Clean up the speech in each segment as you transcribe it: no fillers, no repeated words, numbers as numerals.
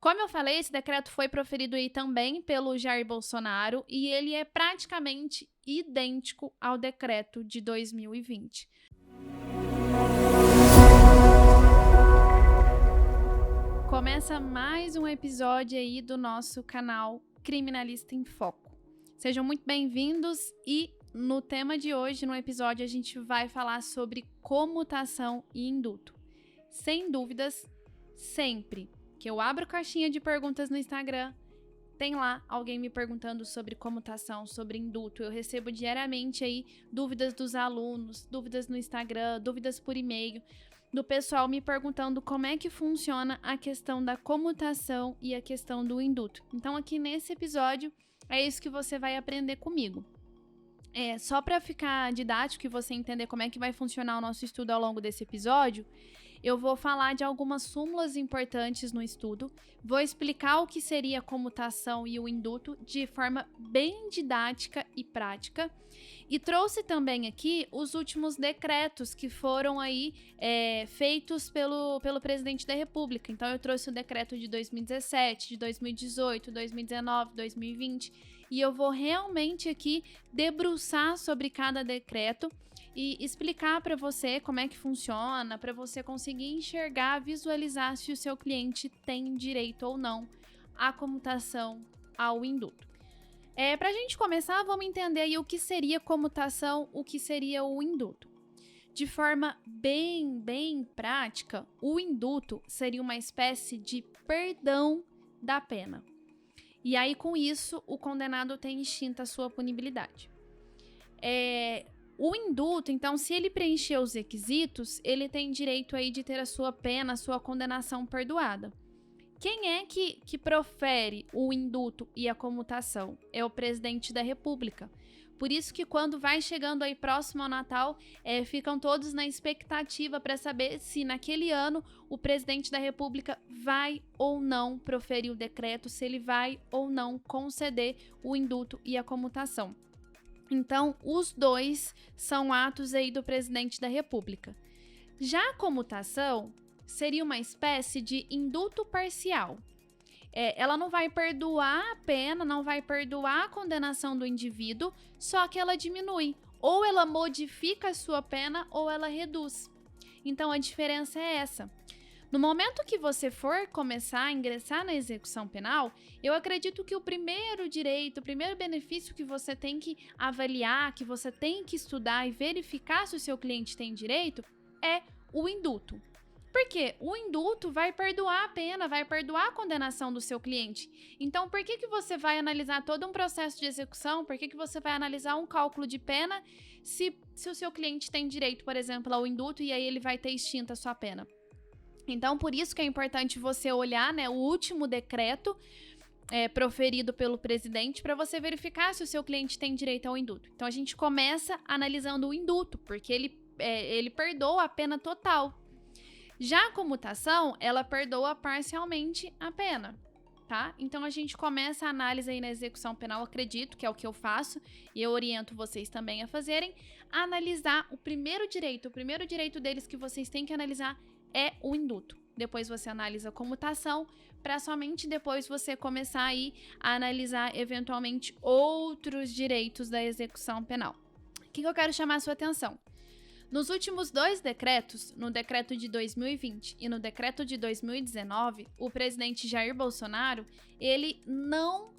Como eu falei, esse decreto foi proferido aí também pelo Jair Bolsonaro e ele é praticamente idêntico ao decreto de 2020. Começa mais um episódio aí do nosso canal Criminalista em Foco. Sejam muito bem-vindos e no tema de hoje, no episódio, a gente vai falar sobre comutação e indulto. Sem dúvidas, sempre que eu abro caixinha de perguntas no Instagram, tem lá alguém me perguntando sobre comutação, sobre indulto. Eu recebo diariamente aí dúvidas dos alunos, dúvidas no Instagram, dúvidas por e-mail, do pessoal me perguntando como é que funciona a questão da comutação e a questão do indulto. Então aqui nesse episódio é isso que você vai aprender comigo. Só para ficar didático e você entender como é que vai funcionar o nosso estudo ao longo desse episódio, eu vou falar de algumas súmulas importantes no estudo, vou explicar o que seria a comutação e o indulto de forma bem didática e prática, e trouxe também aqui os últimos decretos que foram aí feitos pelo presidente da República. Então eu trouxe o decreto de 2017, de 2018, 2019, 2020, e eu vou realmente aqui debruçar sobre cada decreto e explicar para você como é que funciona, para você conseguir enxergar, visualizar se o seu cliente tem direito ou não à comutação, ao indulto. Para a gente começar, vamos entender aí o que seria comutação, o que seria o indulto. De forma bem prática, o indulto seria uma espécie de perdão da pena. E aí, com isso, o condenado tem extinta a sua punibilidade. O indulto, então, se ele preencher os requisitos, ele tem direito aí de ter a sua pena, a sua condenação perdoada. Quem é que profere o indulto e a comutação? É o presidente da República. Por isso que quando vai chegando aí próximo ao Natal, ficam todos na expectativa para saber se naquele ano o presidente da República vai ou não proferir o decreto, se ele vai ou não conceder o indulto e a comutação. Então, os dois são atos aí do presidente da República. Já a comutação seria uma espécie de indulto parcial. Ela não vai perdoar a pena, não vai perdoar a condenação do indivíduo, só que ela diminui. Ou ela modifica a sua pena ou ela reduz. Então, a diferença é essa. No momento que você for começar a ingressar na execução penal, eu acredito que o primeiro direito, o primeiro benefício que você tem que avaliar, que você tem que estudar e verificar se o seu cliente tem direito, é o indulto. Porque o indulto vai perdoar a pena, vai perdoar a condenação do seu cliente. Então, por que você vai analisar todo um processo de execução? Por que você vai analisar um cálculo de pena se o seu cliente tem direito, por exemplo, ao indulto e aí ele vai ter extinta a sua pena? Então, por isso que é importante você olhar, né, o último decreto proferido pelo presidente para você verificar se o seu cliente tem direito ao indulto. Então, a gente começa analisando o indulto, porque ele perdoa a pena total. Já a comutação, ela perdoa parcialmente a pena, tá? Então, a gente começa a análise aí na execução penal, acredito que é o que eu faço, e eu oriento vocês também a fazerem, analisar o primeiro direito deles que vocês têm que analisar é o indulto. Depois você analisa a comutação, para somente depois você começar aí a analisar eventualmente outros direitos da execução penal. O que eu quero chamar a sua atenção? Nos últimos dois decretos, no decreto de 2020 e no decreto de 2019, o presidente Jair Bolsonaro, ele não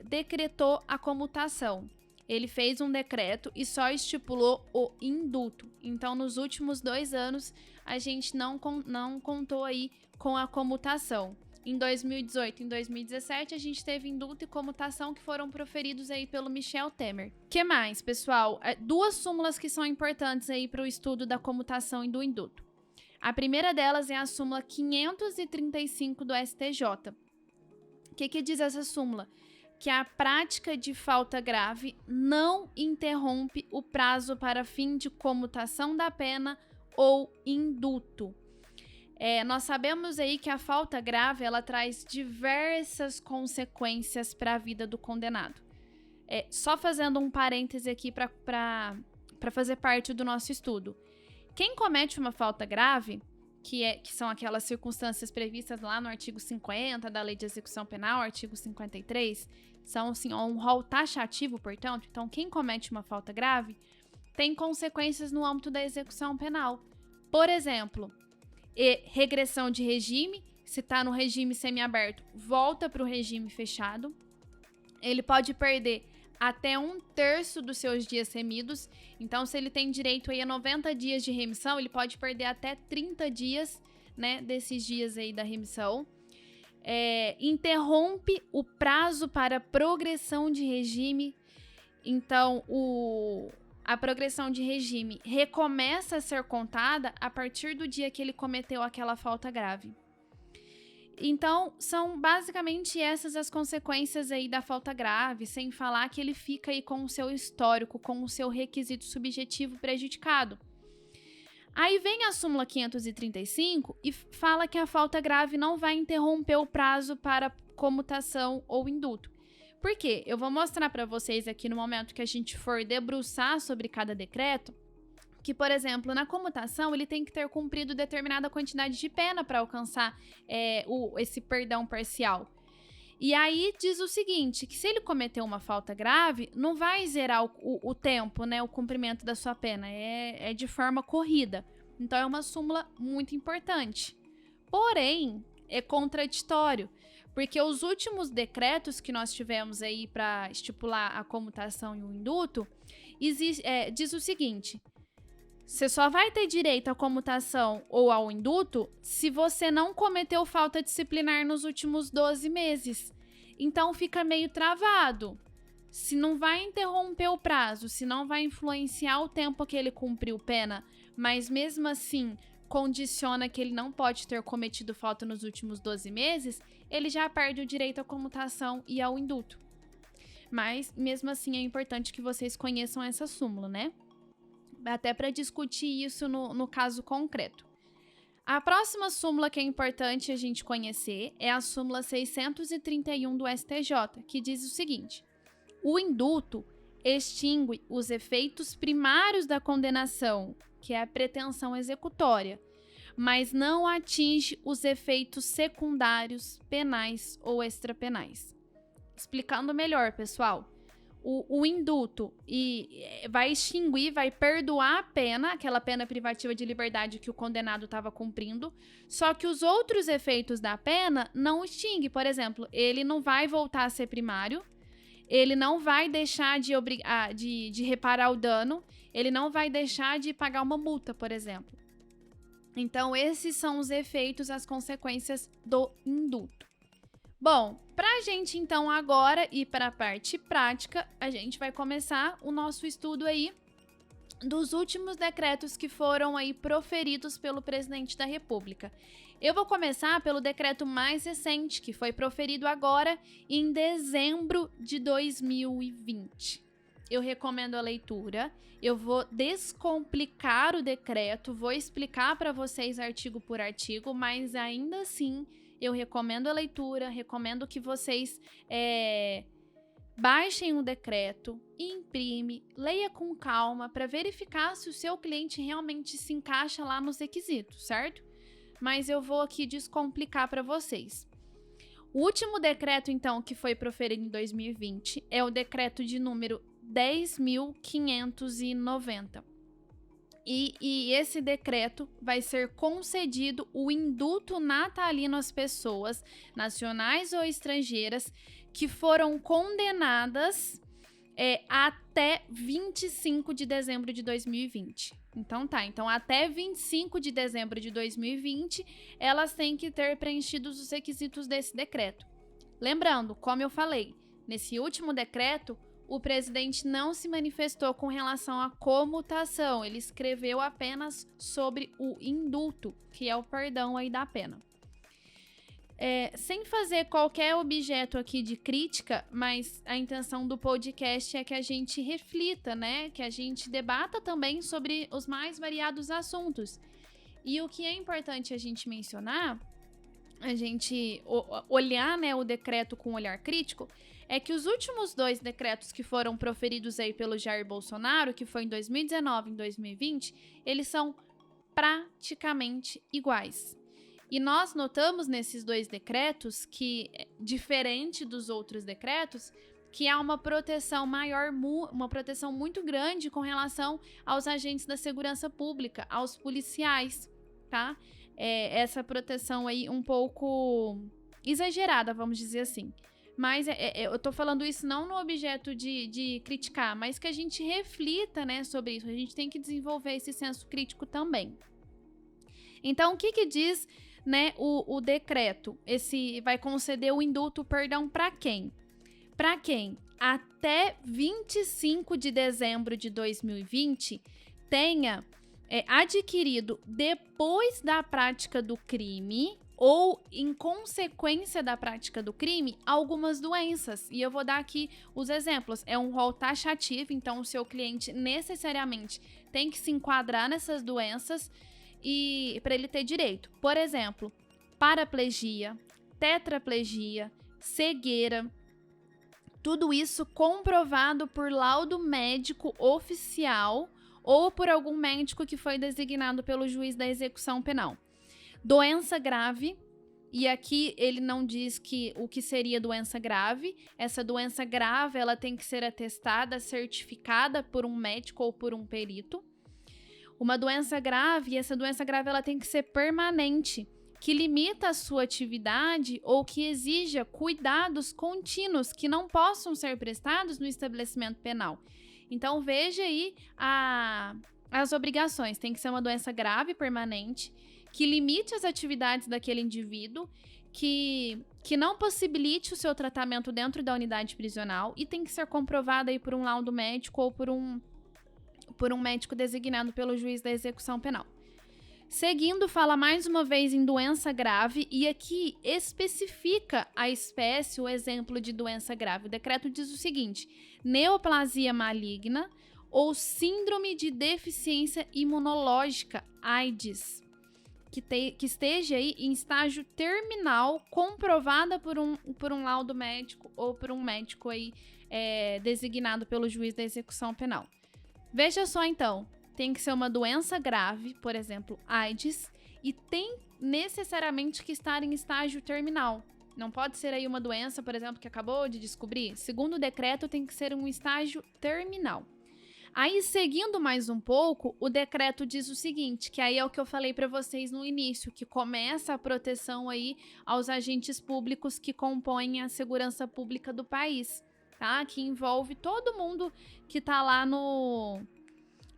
decretou a comutação. Ele fez um decreto e só estipulou o indulto. Então, nos últimos 2 anos, a gente não contou aí com a comutação. Em 2018 e em 2017, a gente teve indulto e comutação que foram proferidos aí pelo Michel Temer. O que mais, pessoal? 2 súmulas que são importantes aí para o estudo da comutação e do indulto. A primeira delas é a súmula 535 do STJ. O que diz essa súmula? Que a prática de falta grave não interrompe o prazo para fim de comutação da pena ou indulto. Nós sabemos aí que a falta grave, ela traz diversas consequências para a vida do condenado. Só fazendo um parêntese aqui para fazer parte do nosso estudo. Quem comete uma falta grave que são aquelas circunstâncias previstas lá no artigo 50 da Lei de Execução Penal, artigo 53, são assim, um rol taxativo, portanto. Então, quem comete uma falta grave tem consequências no âmbito da execução penal. Por exemplo, regressão de regime, se está no regime semiaberto, volta para o regime fechado. Ele pode perder até 1/3 dos seus dias remidos. Então, se ele tem direito aí a 90 dias de remissão, ele pode perder até 30 dias, né, desses dias aí da remissão. Interrompe o prazo para progressão de regime. Então, a progressão de regime recomeça a ser contada a partir do dia que ele cometeu aquela falta grave. Então, são basicamente essas as consequências aí da falta grave, sem falar que ele fica aí com o seu histórico, com o seu requisito subjetivo prejudicado. Aí vem a súmula 535 e fala que a falta grave não vai interromper o prazo para comutação ou indulto. Por quê? Eu vou mostrar para vocês aqui no momento que a gente for debruçar sobre cada decreto, que, por exemplo, na comutação, ele tem que ter cumprido determinada quantidade de pena para alcançar esse perdão parcial. E aí diz o seguinte, que se ele cometeu uma falta grave, não vai zerar o tempo, né, o cumprimento da sua pena, é de forma corrida. Então, é uma súmula muito importante. Porém, é contraditório, porque os últimos decretos que nós tivemos aí para estipular a comutação e o indulto, diz o seguinte: você só vai ter direito à comutação ou ao indulto se você não cometeu falta disciplinar nos últimos 12 meses. Então fica meio travado. Se não vai interromper o prazo, se não vai influenciar o tempo que ele cumpriu pena, mas mesmo assim condiciona que ele não pode ter cometido falta nos últimos 12 meses, ele já perde o direito à comutação e ao indulto. Mas mesmo assim é importante que vocês conheçam essa súmula, né? Até para discutir isso no caso concreto. A próxima súmula que é importante a gente conhecer é a súmula 631 do STJ, que diz o seguinte: o indulto extingue os efeitos primários da condenação, que é a pretensão executória, mas não atinge os efeitos secundários penais ou extrapenais. Explicando melhor, pessoal. O indulto vai extinguir, vai perdoar a pena, aquela pena privativa de liberdade que o condenado estava cumprindo, só que os outros efeitos da pena não extingue. Por exemplo, ele não vai voltar a ser primário, ele não vai deixar de reparar o dano, ele não vai deixar de pagar uma multa, por exemplo. Então, esses são os efeitos, as consequências do indulto. Bom, pra gente então agora ir para a parte prática, a gente vai começar o nosso estudo aí dos últimos decretos que foram aí proferidos pelo presidente da República. Eu vou começar pelo decreto mais recente, que foi proferido agora em dezembro de 2020. Eu recomendo a leitura, eu vou descomplicar o decreto, vou explicar para vocês artigo por artigo, mas ainda assim eu recomendo a leitura, recomendo que vocês baixem o decreto, imprime, leia com calma para verificar se o seu cliente realmente se encaixa lá nos requisitos, certo? Mas eu vou aqui descomplicar para vocês. O último decreto, então, que foi proferido em 2020 é o decreto de número 10.590. E esse decreto vai ser concedido o indulto natalino às pessoas, nacionais ou estrangeiras, que foram condenadas até 25 de dezembro de 2020. Então até 25 de dezembro de 2020, elas têm que ter preenchidos os requisitos desse decreto. Lembrando, como eu falei, nesse último decreto, o presidente não se manifestou com relação à comutação, ele escreveu apenas sobre o indulto, que é o perdão aí da pena. Sem fazer qualquer objeto aqui de crítica, mas a intenção do podcast é que a gente reflita, né? Que a gente debata também sobre os mais variados assuntos. E o que é importante a gente mencionar, a gente olhar, né, o decreto com um olhar crítico, é que os últimos 2 decretos que foram proferidos aí pelo Jair Bolsonaro, que foi em 2019 e em 2020, eles são praticamente iguais. E nós notamos nesses 2 decretos que, diferente dos outros decretos, que há uma proteção maior, uma proteção muito grande com relação aos agentes da segurança pública, aos policiais, tá? Essa proteção aí um pouco exagerada, vamos dizer assim. Mas eu tô falando isso não no objeto de criticar, mas que a gente reflita, né, sobre isso. A gente tem que desenvolver esse senso crítico também. Então, o que diz, né, o decreto? Esse vai conceder o indulto, perdão, para quem? Para quem até 25 de dezembro de 2020 tenha adquirido, depois da prática do crime ou em consequência da prática do crime, algumas doenças. E eu vou dar aqui os exemplos. É um rol taxativo, então o seu cliente necessariamente tem que se enquadrar nessas doenças e para ele ter direito. Por exemplo, paraplegia, tetraplegia, cegueira, tudo isso comprovado por laudo médico oficial ou por algum médico que foi designado pelo juiz da execução penal. Doença grave, e aqui ele não diz o que seria doença grave. Essa doença grave, ela tem que ser atestada, certificada por um médico ou por um perito. Uma doença grave, e essa doença grave ela tem que ser permanente, que limita a sua atividade ou que exija cuidados contínuos que não possam ser prestados no estabelecimento penal. Então, veja aí as obrigações. Tem que ser uma doença grave, permanente, que limite as atividades daquele indivíduo, que não possibilite o seu tratamento dentro da unidade prisional e tem que ser comprovada aí por um laudo médico ou por um médico designado pelo juiz da execução penal. Seguindo, fala mais uma vez em doença grave e aqui especifica a espécie, o exemplo de doença grave. O decreto diz o seguinte: neoplasia maligna ou síndrome de deficiência imunológica, AIDS, que esteja aí em estágio terminal, comprovada por um laudo médico ou por um médico aí, designado pelo juiz da execução penal. Veja só então, tem que ser uma doença grave, por exemplo, AIDS, e tem necessariamente que estar em estágio terminal. Não pode ser aí uma doença, por exemplo, que acabou de descobrir. Segundo o decreto, tem que ser um estágio terminal. Aí, seguindo mais um pouco, o decreto diz o seguinte, que aí é o que eu falei para vocês no início, que começa a proteção aí aos agentes públicos que compõem a segurança pública do país, tá? Que envolve todo mundo que tá lá no...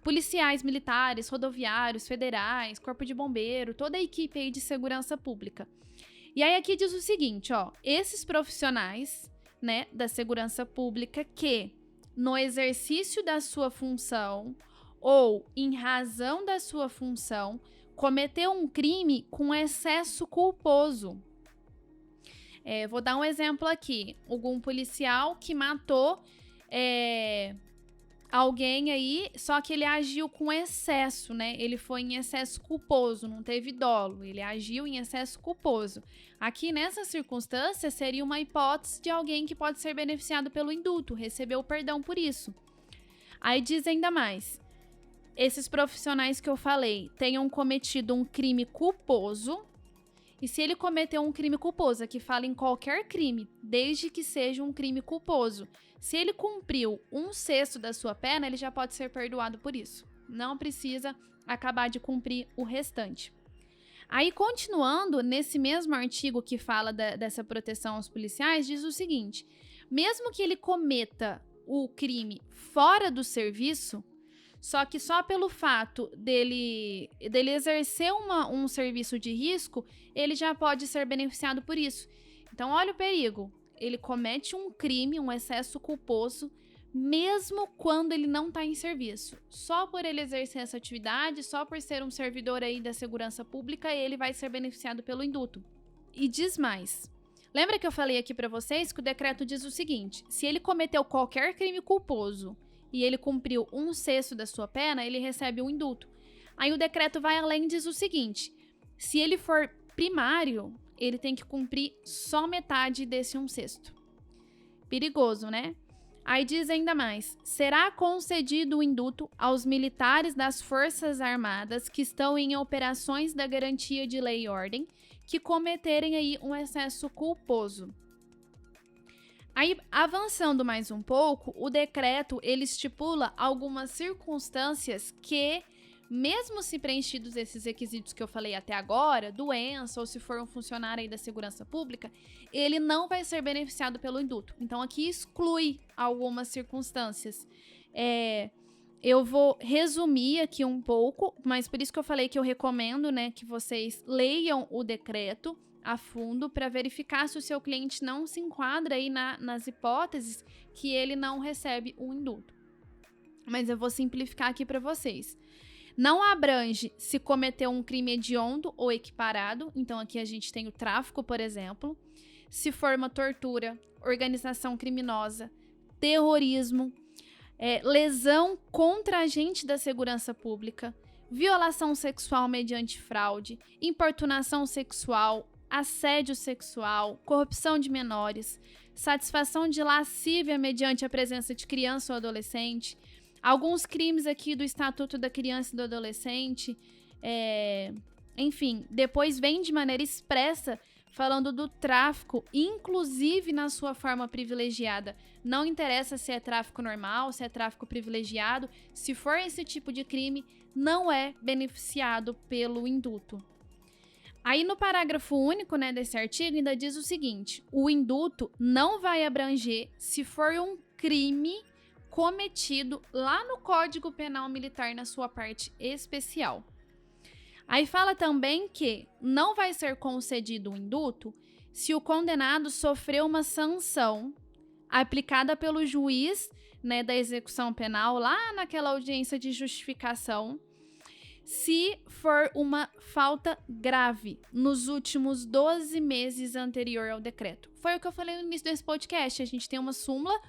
policiais militares, rodoviários, federais, corpo de bombeiro, toda a equipe aí de segurança pública. E aí aqui diz o seguinte, ó, esses profissionais, né, da segurança pública que, no exercício da sua função ou em razão da sua função, cometeu um crime com excesso culposo. Vou dar um exemplo aqui. Algum policial que matou alguém aí, só que ele agiu com excesso, né? Ele foi em excesso culposo, não teve dolo. Ele agiu em excesso culposo. Aqui, nessa circunstância, seria uma hipótese de alguém que pode ser beneficiado pelo indulto, recebeu o perdão por isso. Aí diz ainda mais. Esses profissionais que eu falei tenham cometido um crime culposo. E se ele cometeu um crime culposo, aqui fala em qualquer crime, desde que seja um crime culposo. Se ele cumpriu 1/6 da sua pena, ele já pode ser perdoado por isso. Não precisa acabar de cumprir o restante. Aí, continuando, nesse mesmo artigo que fala dessa proteção aos policiais, diz o seguinte: mesmo que ele cometa o crime fora do serviço, só que só pelo fato dele exercer um serviço de risco, ele já pode ser beneficiado por isso. Então, olha o perigo. Ele comete um crime, um excesso culposo, mesmo quando ele não está em serviço. Só por ele exercer essa atividade, só por ser um servidor aí da segurança pública, ele vai ser beneficiado pelo indulto. E diz mais. Lembra que eu falei aqui para vocês que o decreto diz o seguinte: se ele cometeu qualquer crime culposo e ele cumpriu 1/6 da sua pena, ele recebe um indulto. Aí o decreto vai além e diz o seguinte: se ele for primário, ele tem que cumprir só metade desse 1/6. Perigoso, né? Aí diz ainda mais: será concedido o indulto aos militares das Forças Armadas que estão em operações da garantia de lei e ordem, que cometerem aí um excesso culposo. Aí, avançando mais um pouco, o decreto, ele estipula algumas circunstâncias que, mesmo se preenchidos esses requisitos que eu falei até agora, doença ou se for um funcionário aí da segurança pública, ele não vai ser beneficiado pelo indulto. Então, aqui exclui algumas circunstâncias. Eu vou resumir aqui um pouco, mas por isso que eu falei que eu recomendo, né, que vocês leiam o decreto a fundo para verificar se o seu cliente não se enquadra aí nas hipóteses que ele não recebe o indulto. Mas eu vou simplificar aqui para vocês. Não abrange se cometeu um crime hediondo ou equiparado, então aqui a gente tem o tráfico, por exemplo, se for uma tortura, organização criminosa, terrorismo, lesão contra agente da segurança pública, violação sexual mediante fraude, importunação sexual, assédio sexual, corrupção de menores, satisfação de lascívia mediante a presença de criança ou adolescente, alguns crimes aqui do Estatuto da Criança e do Adolescente, enfim, depois vem de maneira expressa falando do tráfico, inclusive na sua forma privilegiada. Não interessa se é tráfico normal, se é tráfico privilegiado, se for esse tipo de crime, não é beneficiado pelo indulto. Aí no parágrafo único, né, desse artigo ainda diz o seguinte: o indulto não vai abranger se for um crime cometido lá no Código Penal Militar na sua parte especial. Aí fala também que não vai ser concedido o indulto se o condenado sofreu uma sanção aplicada pelo juiz, né, da execução penal lá naquela audiência de justificação, se for uma falta grave nos últimos 12 meses anterior ao decreto. Foi o que eu falei no início desse podcast. A gente tem uma súmula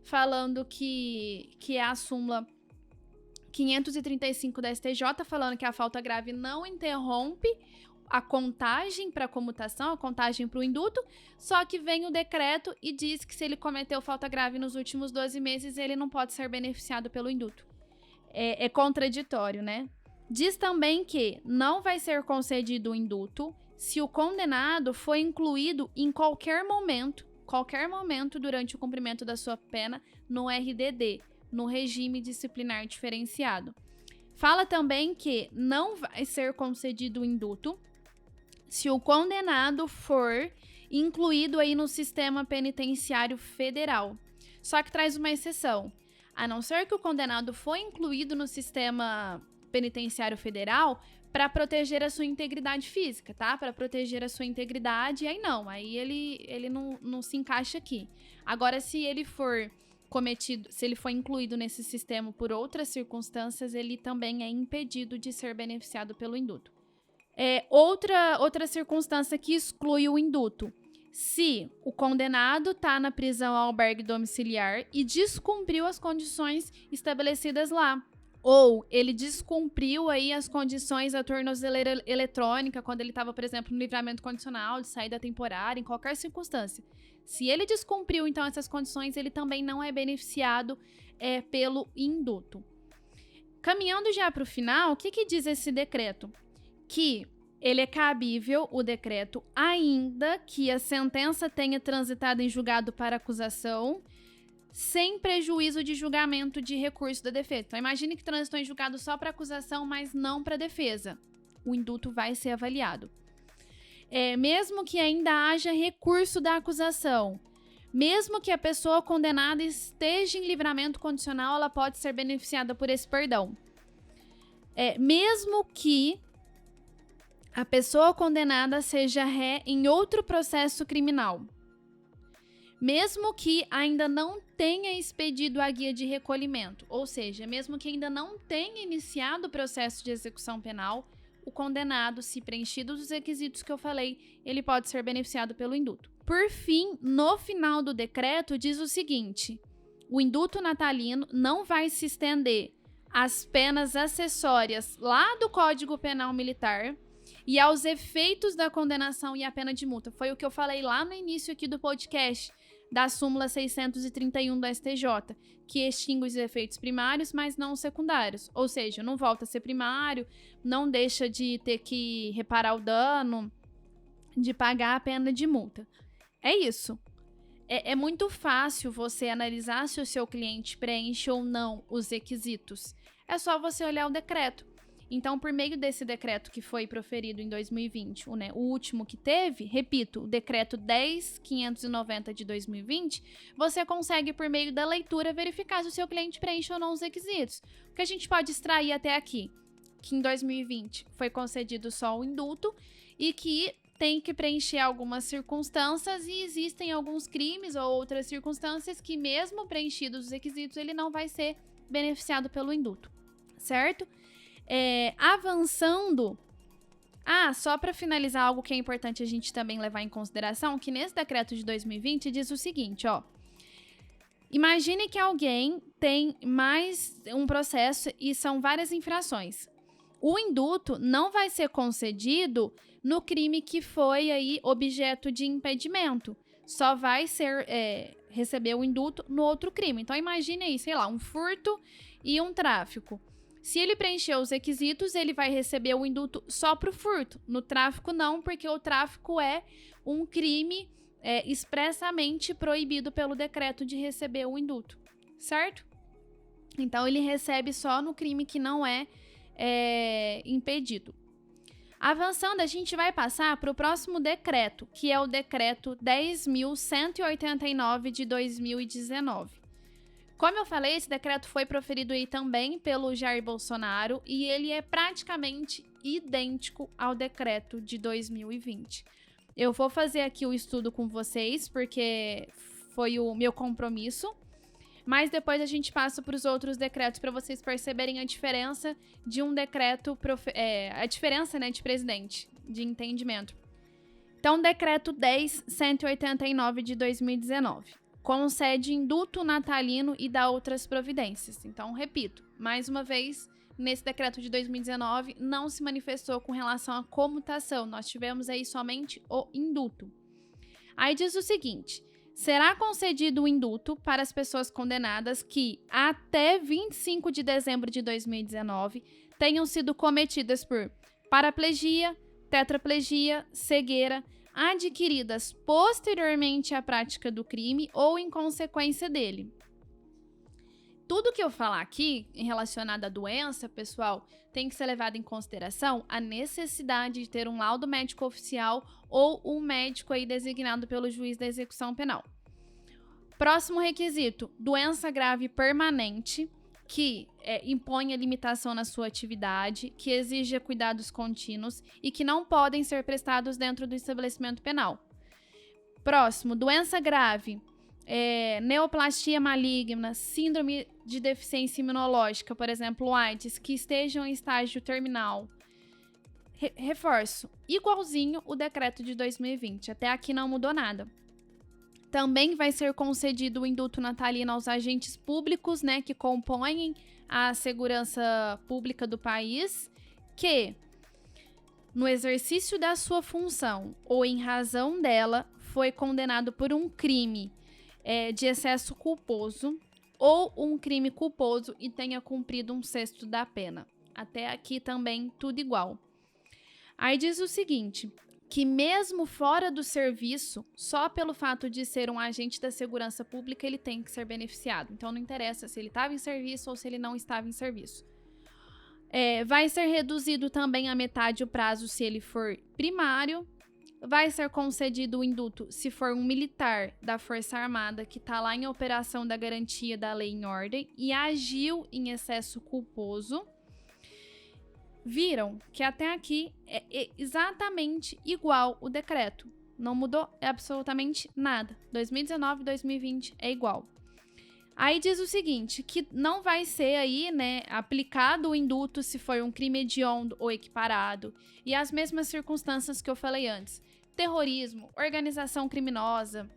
falando que é a súmula 535 da STJ, falando que a falta grave não interrompe a contagem para comutação, a contagem para o indulto, só que vem o decreto e diz que se ele cometeu falta grave nos últimos 12 meses, ele não pode ser beneficiado pelo indulto. É contraditório, né? Diz também que não vai ser concedido o indulto se o condenado foi incluído em qualquer momento durante o cumprimento da sua pena no RDD, no regime disciplinar diferenciado. Fala também que não vai ser concedido o indulto se o condenado for incluído aí no sistema penitenciário federal. Só que traz uma exceção. A não ser que o condenado foi incluído no sistema penitenciário federal para proteger a sua integridade física, tá? Para proteger a sua integridade, aí não. Aí ele não se encaixa aqui. Agora, se ele for cometido, se ele for incluído nesse sistema por outras circunstâncias, ele também é impedido de ser beneficiado pelo indulto. Outra circunstância que exclui o indulto: se o condenado está na prisão ou albergue domiciliar e descumpriu as condições estabelecidas lá, ou ele descumpriu aí as condições da tornozeleira eletrônica quando ele estava, por exemplo, no livramento condicional de saída temporária, em qualquer circunstância. Se ele descumpriu, então, essas condições, ele também não é beneficiado pelo indulto. Caminhando já para o final, o que diz esse decreto? Que ele é cabível, o decreto, ainda que a sentença tenha transitado em julgado para acusação, sem prejuízo de julgamento de recurso da defesa. Então, imagine que transitou em julgado só para acusação, mas não para defesa. O indulto vai ser avaliado. Mesmo que ainda haja recurso da acusação, mesmo que a pessoa condenada esteja em livramento condicional, ela pode ser beneficiada por esse perdão. Mesmo que a pessoa condenada seja ré em outro processo criminal, mesmo que ainda não tenha expedido a guia de recolhimento, ou seja, mesmo que ainda não tenha iniciado o processo de execução penal, o condenado, se preenchidos os requisitos que eu falei, ele pode ser beneficiado pelo indulto. Por fim, no final do decreto, diz o seguinte: o indulto natalino não vai se estender às penas acessórias lá do Código Penal Militar e aos efeitos da condenação e a pena de multa. Foi o que eu falei lá no início aqui do podcast. da súmula 631 do STJ, que extingue os efeitos primários, mas não os secundários. Ou seja, não volta a ser primário, não deixa de ter que reparar o dano, de pagar a pena de multa. É isso. É muito fácil você analisar se o seu cliente preenche ou não os requisitos. É só você olhar o decreto. Então, por meio desse decreto que foi proferido em 2020, o último que teve, repito, o decreto 10.590 de 2020, você consegue, por meio da leitura, verificar se o seu cliente preenche ou não os requisitos. O que a gente pode extrair até aqui? Que em 2020 foi concedido só o indulto e que tem que preencher algumas circunstâncias e existem alguns crimes ou outras circunstâncias que, mesmo preenchidos os requisitos, ele não vai ser beneficiado pelo indulto, certo? Avançando, só para finalizar, algo que é importante a gente também levar em consideração, que nesse decreto de 2020 diz o seguinte, imagine que alguém tem mais um processo e são várias infrações. O indulto não vai ser concedido no crime que foi aí objeto de impedimento. Só vai receber o indulto no outro crime. Então, imagine aí, sei lá, um furto e um tráfico. Se ele preencher os requisitos, ele vai receber o indulto só para o furto. No tráfico, não, porque o tráfico é um crime expressamente proibido pelo decreto de receber o indulto, certo? Então, ele recebe só no crime que não é impedido. Avançando, a gente vai passar para o próximo decreto, que é o decreto 10.189 de 2019. Como eu falei, esse decreto foi proferido aí também pelo Jair Bolsonaro e ele é praticamente idêntico ao decreto de 2020. Eu vou fazer aqui o estudo com vocês, porque foi o meu compromisso, mas depois a gente passa para os outros decretos para vocês perceberem a diferença de um decreto, a diferença, né, de presidente, de entendimento. Então, decreto 10.189 de 2019 concede indulto natalino e dá outras providências. Então, repito, mais uma vez, nesse decreto de 2019 não se manifestou com relação à comutação, nós tivemos aí somente o indulto. Aí diz o seguinte: será concedido o indulto para as pessoas condenadas que, até 25 de dezembro de 2019, tenham sido cometidas por paraplegia, tetraplegia, cegueira, adquiridas posteriormente à prática do crime ou em consequência dele. Tudo que eu falar aqui relacionado à doença, pessoal, tem que ser levado em consideração a necessidade de ter um laudo médico oficial ou um médico aí designado pelo juiz da execução penal. Próximo requisito: doença grave permanente, que imponha limitação na sua atividade, que exija cuidados contínuos e que não podem ser prestados dentro do estabelecimento penal. Próximo: doença grave, neoplastia maligna, síndrome de deficiência imunológica, por exemplo, AIDS, que estejam em estágio terminal. Reforço, igualzinho o decreto de 2020, até aqui não mudou nada. Também vai ser concedido o indulto natalino aos agentes públicos, né, que compõem a segurança pública do país, que, no exercício da sua função ou em razão dela, foi condenado por um crime de excesso culposo ou um crime culposo e tenha cumprido 1/6 da pena. Até aqui também tudo igual. Aí diz o seguinte: que mesmo fora do serviço, só pelo fato de ser um agente da segurança pública, ele tem que ser beneficiado. Então, não interessa se ele estava em serviço ou se ele não estava em serviço. Vai ser reduzido também a metade o prazo se ele for primário. Vai ser concedido o indulto se for um militar da Força Armada que está lá em operação da garantia da lei e ordem e agiu em excesso culposo. Viram que até aqui é exatamente igual o decreto. Não mudou absolutamente nada. 2019 e 2020 é igual. Aí diz o seguinte, que não vai ser aí, né, aplicado o indulto se for um crime hediondo ou equiparado. E as mesmas circunstâncias que eu falei antes. Terrorismo, organização criminosa,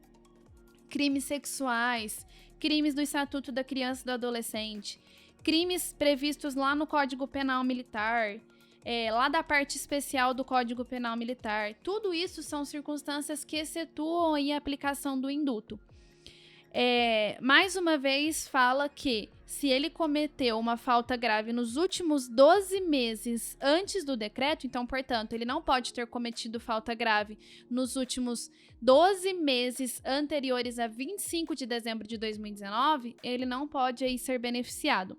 crimes sexuais, crimes do Estatuto da Criança e do Adolescente, crimes previstos lá no Código Penal Militar, lá da parte especial do Código Penal Militar. Tudo isso são circunstâncias que excetuam aí a aplicação do indulto. mais uma vez fala que se ele cometeu uma falta grave nos últimos 12 meses antes do decreto, então, portanto, ele não pode ter cometido falta grave nos últimos 12 meses anteriores a 25 de dezembro de 2019, ele não pode aí ser beneficiado.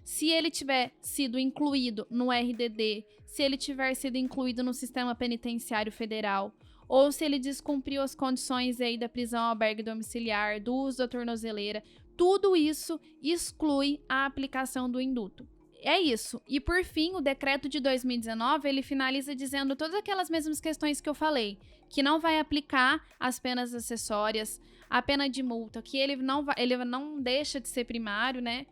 Se ele tiver sido incluído no RDD, se ele tiver sido incluído no sistema penitenciário federal, ou se ele descumpriu as condições aí da prisão albergue domiciliar, do uso da tornozeleira, tudo isso exclui a aplicação do induto. É isso. E por fim, o decreto de 2019, ele finaliza dizendo todas aquelas mesmas questões que eu falei, que não vai aplicar as penas acessórias, a pena de multa, que ele não deixa de ser primário, né?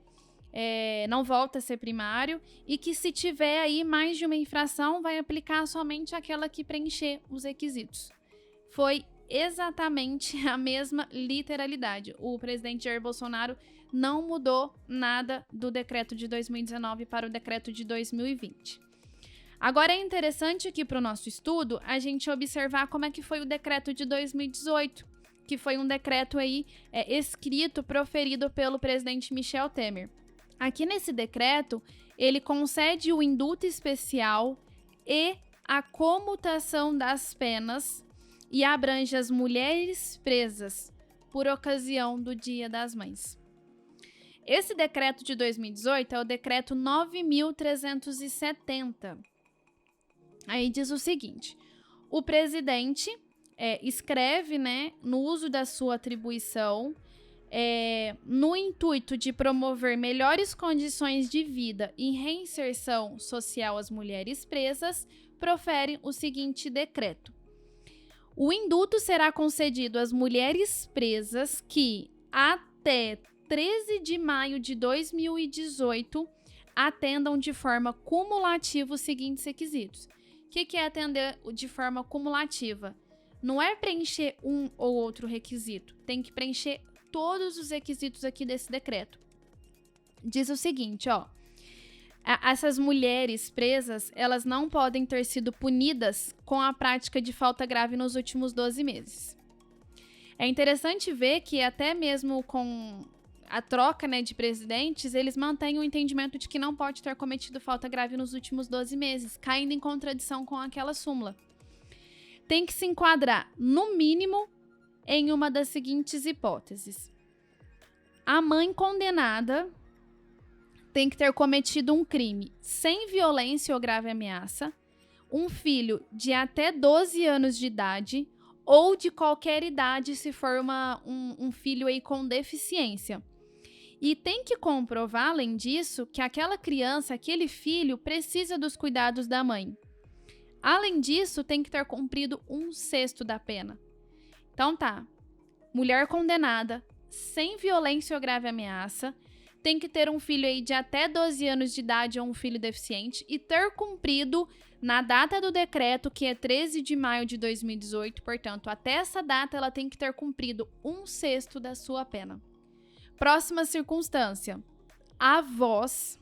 Não volta a ser primário, e que se tiver aí mais de uma infração, vai aplicar somente aquela que preencher os requisitos. Foi exatamente a mesma literalidade. O presidente Jair Bolsonaro não mudou nada do decreto de 2019 para o decreto de 2020. Agora é interessante aqui para o nosso estudo a gente observar como é que foi o decreto de 2018, que foi um decreto aí escrito, proferido pelo presidente Michel Temer. Aqui nesse decreto, ele concede o induto especial e a comutação das penas e abrange as mulheres presas por ocasião do Dia das Mães. Esse decreto de 2018 é o decreto 9.370. Aí diz o seguinte: o presidente escreve, né, no uso da sua atribuição, no intuito de promover melhores condições de vida e reinserção social às mulheres presas, profere o seguinte decreto: o induto será concedido às mulheres presas que, até 13 de maio de 2018, atendam de forma cumulativa os seguintes requisitos. O que é atender de forma cumulativa? Não é preencher um ou outro requisito, tem que preencher todos os requisitos aqui desse decreto. Diz o seguinte, essas mulheres presas, elas não podem ter sido punidas com a prática de falta grave nos últimos 12 meses. É interessante ver que até mesmo com a troca, né, de presidentes, eles mantêm o entendimento de que não pode ter cometido falta grave nos últimos 12 meses, caindo em contradição com aquela súmula. Tem que se enquadrar, no mínimo, em uma das seguintes hipóteses: a mãe condenada tem que ter cometido um crime sem violência ou grave ameaça, um filho de até 12 anos de idade ou de qualquer idade se for um filho aí com deficiência. E tem que comprovar, além disso, que aquela criança, aquele filho, precisa dos cuidados da mãe. Além disso, tem que ter cumprido 1/6 da pena. Então tá, mulher condenada, sem violência ou grave ameaça, tem que ter um filho aí de até 12 anos de idade ou um filho deficiente e ter cumprido na data do decreto, que é 13 de maio de 2018, portanto, até essa data ela tem que ter cumprido 1/6 da sua pena. Próxima circunstância: avós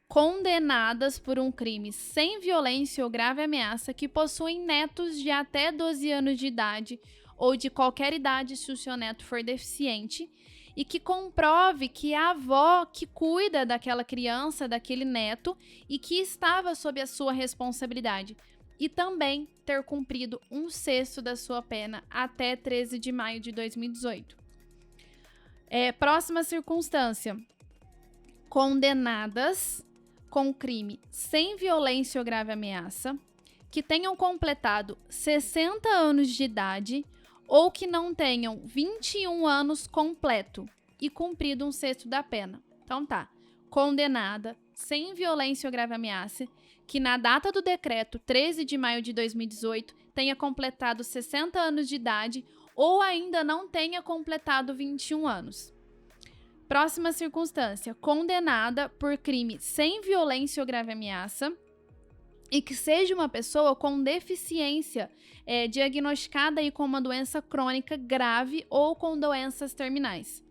condenadas por um crime sem violência ou grave ameaça que possuem netos de até 12 anos de idade ou de qualquer idade se o seu neto for deficiente, e que comprove que a avó que cuida daquela criança, daquele neto, e que estava sob a sua responsabilidade, e também ter cumprido 1/6 da sua pena até 13 de maio de 2018. Próxima circunstância: condenadas com crime sem violência ou grave ameaça, que tenham completado 60 anos de idade ou que não tenham 21 anos completo e cumprido 1/6 da pena. Então tá, condenada sem violência ou grave ameaça, que na data do decreto 13 de maio de 2018 tenha completado 60 anos de idade ou ainda não tenha completado 21 anos. Próxima circunstância: condenada por crime sem violência ou grave ameaça e que seja uma pessoa com deficiência diagnosticada aí com uma doença crônica grave ou com doenças terminais.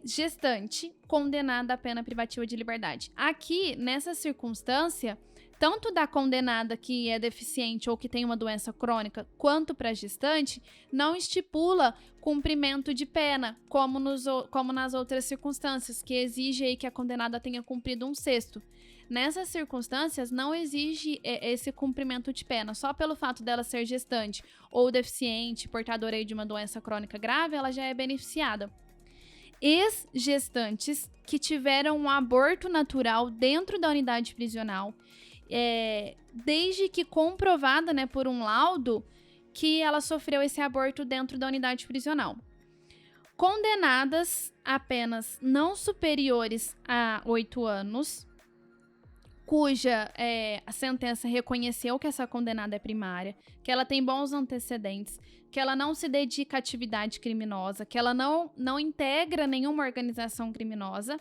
Gestante condenada à pena privativa de liberdade. Aqui, nessa circunstância, tanto da condenada que é deficiente ou que tem uma doença crônica, quanto para a gestante, não estipula cumprimento de pena, como nas outras circunstâncias, que exige aí que a condenada tenha cumprido 1/6. Nessas circunstâncias, não exige esse cumprimento de pena. Só pelo fato dela ser gestante ou deficiente, portadora aí de uma doença crônica grave, ela já é beneficiada. Ex-gestantes que tiveram um aborto natural dentro da unidade prisional, desde que comprovada, né, por um laudo que ela sofreu esse aborto dentro da unidade prisional. Condenadas a penas não superiores a 8 anos, cuja a sentença reconheceu que essa condenada é primária, que ela tem bons antecedentes, que ela não se dedica à atividade criminosa, que ela não integra nenhuma organização criminosa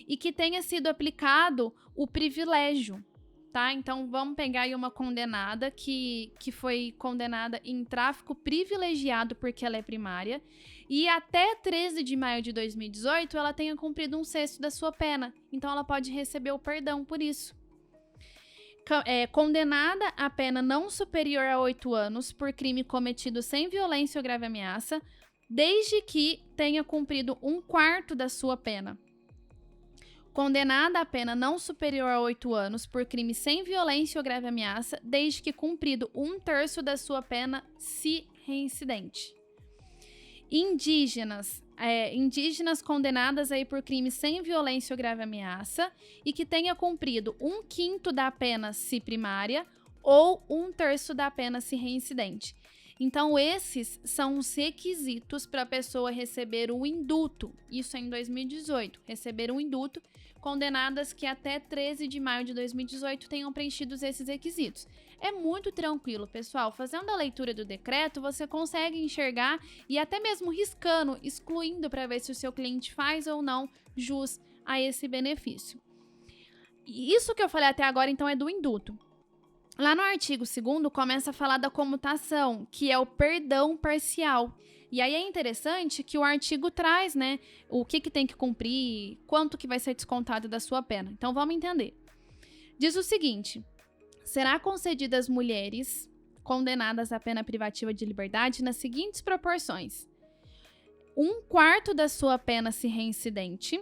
e que tenha sido aplicado o privilégio, tá? Então, vamos pegar aí uma condenada que foi condenada em tráfico privilegiado porque ela é primária e até 13 de maio de 2018 ela tenha cumprido 1/6 da sua pena. Então, ela pode receber o perdão por isso. Condenada a pena não superior a 8 anos por crime cometido sem violência ou grave ameaça, desde que tenha cumprido 1/4 da sua pena. Condenada a pena não superior a 8 anos por crime sem violência ou grave ameaça, desde que cumprido 1/3 da sua pena, se reincidente. Indígenas condenadas aí por crime sem violência ou grave ameaça e que tenha cumprido 1/5 da pena se primária ou 1/3 da pena se reincidente. Então, esses são os requisitos para a pessoa receber o indulto. Isso é em 2018, receber um indulto, condenadas que até 13 de maio de 2018 tenham preenchido esses requisitos. É muito tranquilo, pessoal. Fazendo a leitura do decreto, você consegue enxergar e até mesmo riscando, excluindo para ver se o seu cliente faz ou não jus a esse benefício. Isso que eu falei até agora, então, é do indulto. Lá no artigo 2º começa a falar da comutação, que é o perdão parcial. E aí é interessante que o artigo traz, né, o que tem que cumprir, quanto que vai ser descontado da sua pena. Então vamos entender. Diz o seguinte: será concedida às mulheres condenadas à pena privativa de liberdade nas seguintes proporções: 1/4 da sua pena se reincidente,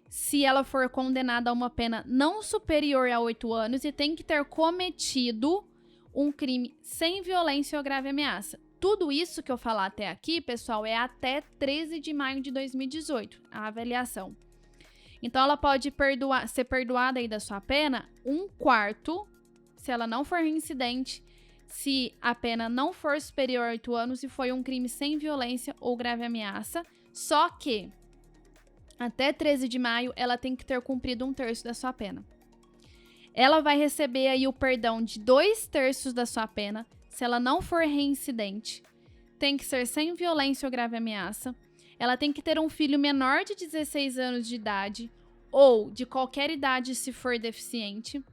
se ela for condenada a uma pena não superior a 8 anos e tem que ter cometido um crime sem violência ou grave ameaça. Tudo isso que eu falar até aqui, pessoal, é até 13 de maio de 2018, a avaliação. Então, ela pode ser perdoada aí da sua pena 1/4, se ela não for reincidente, se a pena não for superior a 8 anos e foi um crime sem violência ou grave ameaça, só que até 13 de maio, ela tem que ter cumprido 1/3 da sua pena. Ela vai receber aí o perdão de 2/3 da sua pena, se ela não for reincidente. Tem que ser sem violência ou grave ameaça. Ela tem que ter um filho menor de 16 anos de idade, ou de qualquer idade se for deficiente,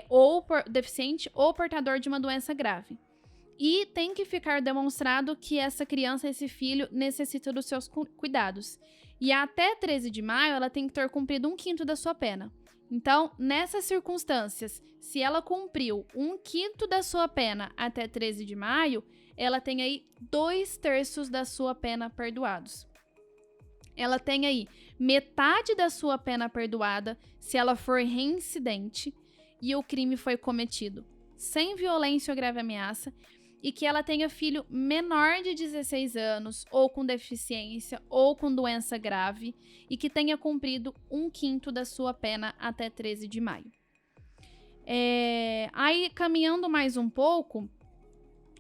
ou portador de uma doença grave. E tem que ficar demonstrado que essa criança, esse filho, necessita dos seus cuidados. E até 13 de maio, ela tem que ter cumprido 1/5 da sua pena. Então, nessas circunstâncias, se ela cumpriu 1/5 da sua pena até 13 de maio, ela tem aí 2/3 da sua pena perdoados. Ela tem aí metade da sua pena perdoada se ela for reincidente e o crime foi cometido sem violência ou grave ameaça, e que ela tenha filho menor de 16 anos, ou com deficiência, ou com doença grave, e que tenha cumprido 1/5 da sua pena até 13 de maio. Aí, caminhando mais um pouco,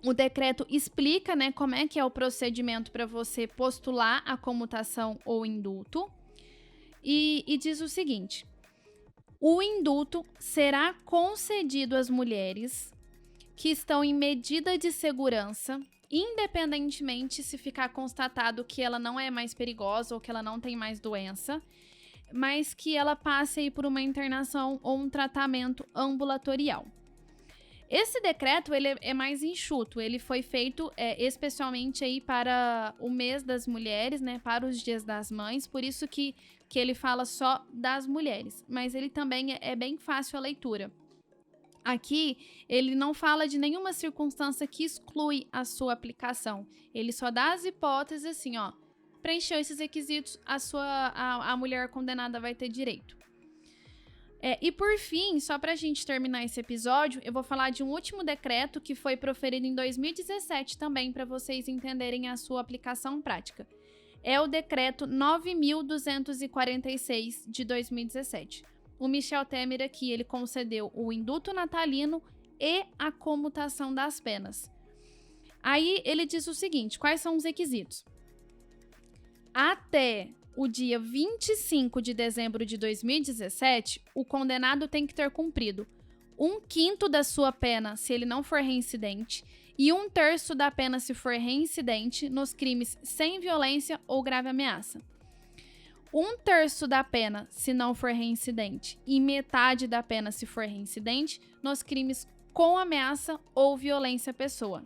o decreto explica, né, como é que é o procedimento para você postular a comutação ou indulto, e diz o seguinte: o indulto será concedido às mulheres que estão em medida de segurança, independentemente se ficar constatado que ela não é mais perigosa ou que ela não tem mais doença, mas que ela passe aí por uma internação ou um tratamento ambulatorial. Esse decreto ele é mais enxuto, ele foi feito especialmente aí para o mês das mulheres, né, para os dias das mães, por isso que ele fala só das mulheres, mas ele também é bem fácil a leitura. Aqui, ele não fala de nenhuma circunstância que exclui a sua aplicação. Ele só dá as hipóteses assim, ó. Preencheu esses requisitos, a mulher condenada vai ter direito. E por fim, só pra gente terminar esse episódio, eu vou falar de um último decreto que foi proferido em 2017 também, para vocês entenderem a sua aplicação prática. É o decreto 9.246 de 2017. O Michel Temer aqui, ele concedeu o indulto natalino e a comutação das penas. Aí ele diz o seguinte, quais são os requisitos? Até o dia 25 de dezembro de 2017, o condenado tem que ter cumprido 1/5 da sua pena se ele não for reincidente e 1/3 da pena se for reincidente nos crimes sem violência ou grave ameaça. 1/3 da pena se não for reincidente e metade da pena se for reincidente nos crimes com ameaça ou violência à pessoa.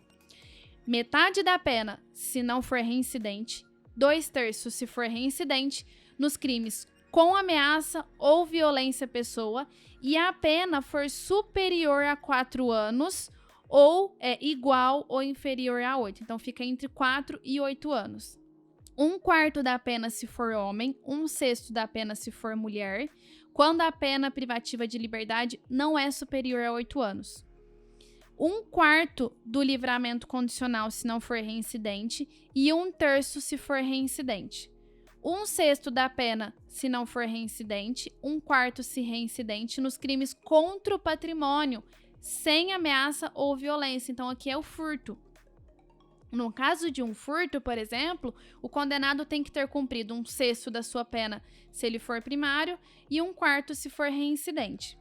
Metade da pena se não for reincidente, 2/3 se for reincidente nos crimes com ameaça ou violência à pessoa e a pena for superior a 4 anos ou é igual ou inferior a 8. Então fica entre 4 e 8 anos. 1/4 da pena se for homem, 1/6 da pena se for mulher, quando a pena privativa de liberdade não é superior a 8 anos. 1/4 do livramento condicional se não for reincidente e 1/3 se for reincidente. 1/6 da pena se não for reincidente, 1/4 se reincidente nos crimes contra o patrimônio, sem ameaça ou violência. Então aqui é o furto. No caso de um furto, por exemplo, o condenado tem que ter cumprido 1/6 da sua pena se ele for primário e 1/4 se for reincidente.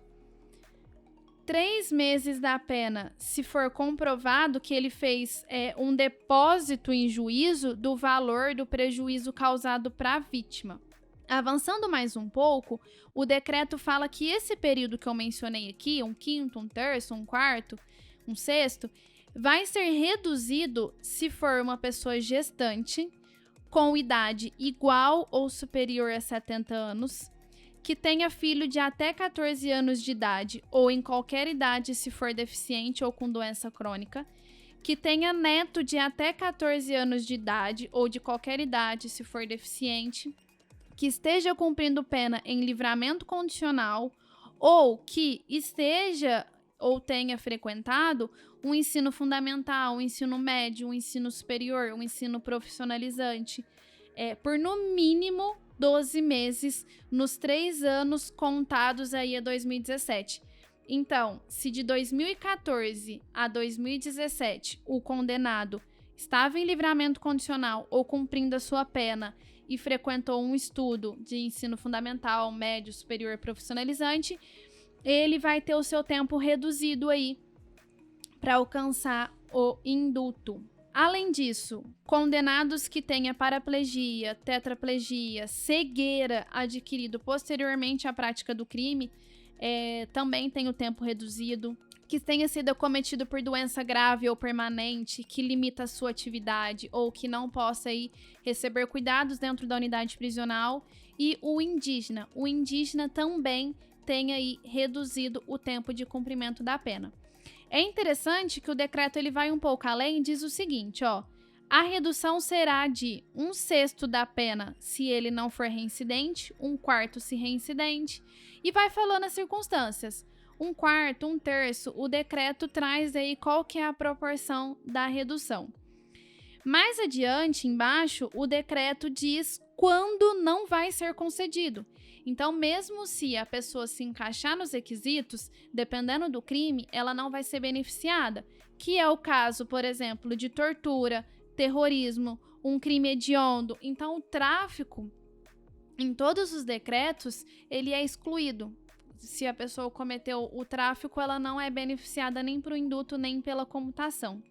3 meses da pena se for comprovado que ele fez um depósito em juízo do valor do prejuízo causado para a vítima. Avançando mais um pouco, o decreto fala que esse período que eu mencionei aqui, 1/5, 1/3, 1/4, 1/6, vai ser reduzido se for uma pessoa gestante, com idade igual ou superior a 70 anos, que tenha filho de até 14 anos de idade ou em qualquer idade se for deficiente ou com doença crônica, que tenha neto de até 14 anos de idade ou de qualquer idade se for deficiente, que esteja cumprindo pena em livramento condicional ou que esteja ou tenha frequentado um ensino fundamental, um ensino médio, um ensino superior, um ensino profissionalizante, por no mínimo 12 meses nos 3 anos contados aí a 2017. Então, se de 2014 a 2017 o condenado estava em livramento condicional ou cumprindo a sua pena e frequentou um estudo de ensino fundamental, médio, superior, profissionalizante, ele vai ter o seu tempo reduzido aí para alcançar o indulto. Além disso, condenados que tenha paraplegia, tetraplegia, cegueira adquirido posteriormente à prática do crime, também tem o tempo reduzido. Que tenha sido acometido por doença grave ou permanente, que limita a sua atividade ou que não possa aí receber cuidados dentro da unidade prisional. E o indígena. O indígena também tem aí reduzido o tempo de cumprimento da pena. É interessante que o decreto ele vai um pouco além e diz o seguinte, ó. A redução será de 1/6 da pena se ele não for reincidente, 1/4 se reincidente, e vai falando as circunstâncias. 1/4, 1/3, o decreto traz aí qual que é a proporção da redução. Mais adiante, embaixo, o decreto diz quando não vai ser concedido. Então, mesmo se a pessoa se encaixar nos requisitos, dependendo do crime, ela não vai ser beneficiada, que é o caso, por exemplo, de tortura, terrorismo, um crime hediondo. Então, o tráfico, em todos os decretos, ele é excluído. Se a pessoa cometeu o tráfico, ela não é beneficiada nem para o indulto, nem pela comutação.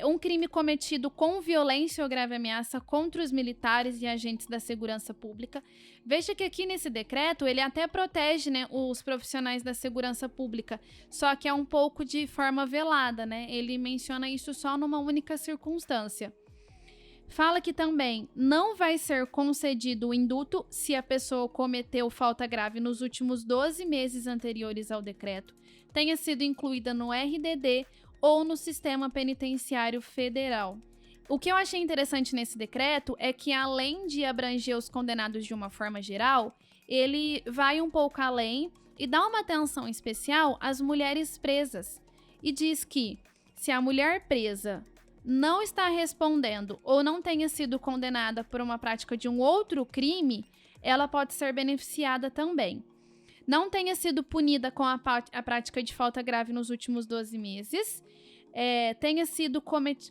Um crime cometido com violência ou grave ameaça contra os militares e agentes da segurança pública. Veja que aqui nesse decreto, ele até protege, né, os profissionais da segurança pública, só que é um pouco de forma velada, né? Ele menciona isso só numa única circunstância. Fala que também não vai ser concedido o indulto se a pessoa cometeu falta grave nos últimos 12 meses anteriores ao decreto, tenha sido incluída no RDD ou no Sistema Penitenciário Federal. O que eu achei interessante nesse decreto é que, além de abranger os condenados de uma forma geral, ele vai um pouco além e dá uma atenção especial às mulheres presas. E diz que, se a mulher presa não está respondendo ou não tenha sido condenada por uma prática de um outro crime, ela pode ser beneficiada também. Não tenha sido punida com a prática de falta grave nos últimos 12 meses, tenha sido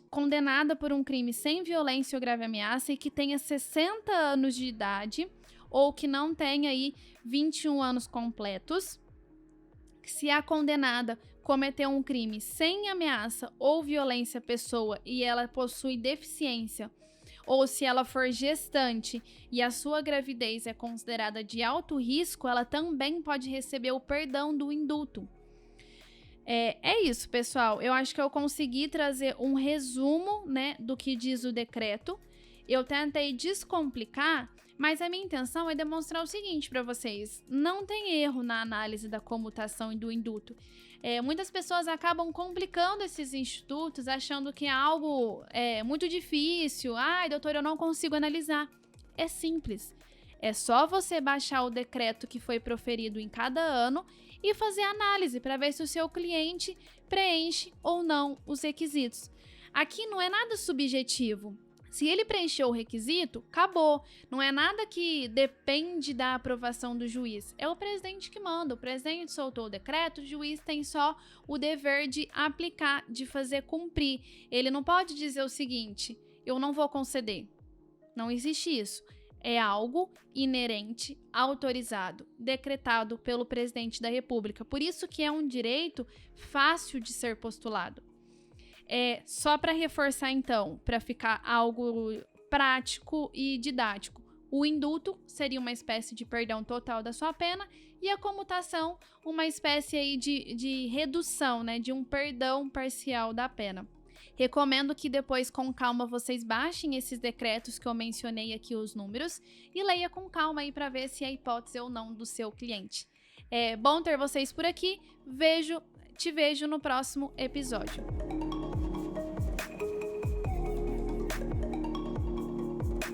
condenada por um crime sem violência ou grave ameaça e que tenha 60 anos de idade ou que não tenha aí 21 anos completos. Se a condenada cometeu um crime sem ameaça ou violência à pessoa e ela possui deficiência, ou se ela for gestante e a sua gravidez é considerada de alto risco, ela também pode receber o perdão do indulto. É isso, pessoal. Eu acho que eu consegui trazer um resumo, né, do que diz o decreto. Eu tentei descomplicar, mas a minha intenção é demonstrar o seguinte para vocês: não tem erro na análise da comutação e do indulto. Muitas pessoas acabam complicando esses institutos, achando que é algo muito difícil. Ai, doutor, eu não consigo analisar. É simples. É só você baixar o decreto que foi proferido em cada ano e fazer análise para ver se o seu cliente preenche ou não os requisitos. Aqui não é nada subjetivo. Se ele preencheu o requisito, acabou. Não é nada que depende da aprovação do juiz. É o presidente que manda. O presidente soltou o decreto, o juiz tem só o dever de aplicar, de fazer cumprir. Ele não pode dizer o seguinte: eu não vou conceder. Não existe isso. É algo inerente, autorizado, decretado pelo presidente da República. Por isso que é um direito fácil de ser postulado. Só para reforçar, então, para ficar algo prático e didático, o indulto seria uma espécie de perdão total da sua pena e a comutação uma espécie aí de redução, né, de um perdão parcial da pena. Recomendo que depois, com calma, vocês baixem esses decretos que eu mencionei aqui, os números, e leia com calma aí para ver se é hipótese ou não do seu cliente. É bom ter vocês por aqui. Te vejo no próximo episódio.